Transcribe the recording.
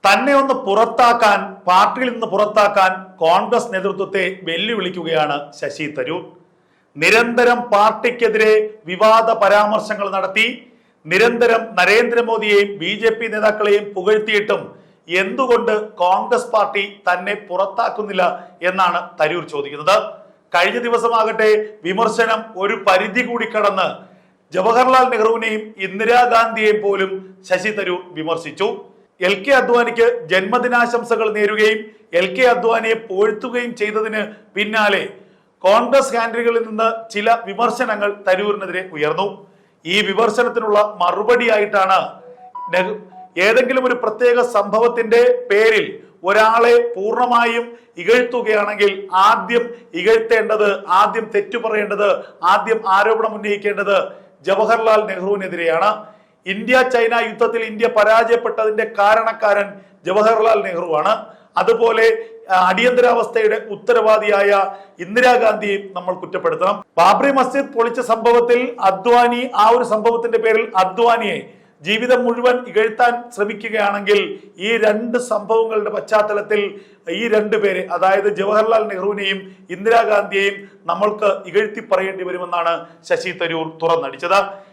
തന്നെ ഒന്ന് പുറത്താക്കാൻ, പാർട്ടിയിൽ നിന്ന് പുറത്താക്കാൻ കോൺഗ്രസ് നേതൃത്വത്തെ വെല്ലുവിളിക്കുകയാണ് ശശി തരൂർ. നിരന്തരം പാർട്ടിക്കെതിരെ വിവാദ പരാമർശങ്ങൾ നടത്തി, നിരന്തരം നരേന്ദ്രമോദിയെയും BJP നേതാക്കളെയും പുകഴ്ത്തിയിട്ടും എന്തുകൊണ്ട് കോൺഗ്രസ് പാർട്ടി തന്നെ പുറത്താക്കുന്നില്ല എന്നാണ് തരൂർ ചോദിക്കുന്നത്. കഴിഞ്ഞ ദിവസമാകട്ടെ വിമർശനം ഒരു പരിധി കൂടി കടന്ന് ജവഹർലാൽ നെഹ്റുവിനെയും ഇന്ദിരാഗാന്ധിയെയും പോലും ശശി തരൂർ വിമർശിച്ചു. LK അദ്വാനിക്ക് ജന്മദിനാശംസകൾ നേരുകയും LK അദ്വാനിയെ പുകഴ്ത്തുകയും ചെയ്തതിന് പിന്നാലെ കോൺഗ്രസ് ഹാൻഡിലുകളിൽ നിന്ന് ചില വിമർശനങ്ങൾ തരൂരിനെതിരെ ഉയർന്നു. ഈ വിമർശനത്തിനുള്ള മറുപടിയായിട്ടാണ് ഏതെങ്കിലും ഒരു പ്രത്യേക സംഭവത്തിന്റെ പേരിൽ ഒരാളെ പൂർണ്ണമായും ഇകഴ്ത്തുകയാണെങ്കിൽ ആദ്യം ഇകഴ്ത്തേണ്ടത്, ആദ്യം തെറ്റു പറയേണ്ടത്, ആദ്യം ആരോപണം ഉന്നയിക്കേണ്ടത് ജവഹർലാൽ നെഹ്റുവിനെതിരെയാണ്. ഇന്ത്യ ചൈന യുദ്ധത്തിൽ ഇന്ത്യ പരാജയപ്പെട്ടതിന്റെ കാരണക്കാരൻ ജവഹർലാൽ നെഹ്റുവാണ്. അതുപോലെ അടിയന്തരാവസ്ഥയുടെ ഉത്തരവാദിയായ ഇന്ദിരാഗാന്ധിയും നമ്മൾ കുറ്റപ്പെടുത്തണം. ബാബറി മസ്ജിദ് പൊളിച്ച സംഭവത്തിൽ അദ്വാനി, ആ ഒരു സംഭവത്തിന്റെ പേരിൽ അദ്വാനിയെ ജീവിതം മുഴുവൻ ഇകഴ്ത്താൻ ശ്രമിക്കുകയാണെങ്കിൽ ഈ രണ്ട് സംഭവങ്ങളുടെ പശ്ചാത്തലത്തിൽ ഈ രണ്ടുപേരെ, അതായത് ജവഹർലാൽ നെഹ്റുവിനെയും ഇന്ദിരാഗാന്ധിയെയും നമ്മൾക്ക് ഇകഴ്ത്തി പറയേണ്ടി വരുമെന്നാണ് ശശി തരൂർ തുറന്നടിച്ചത്.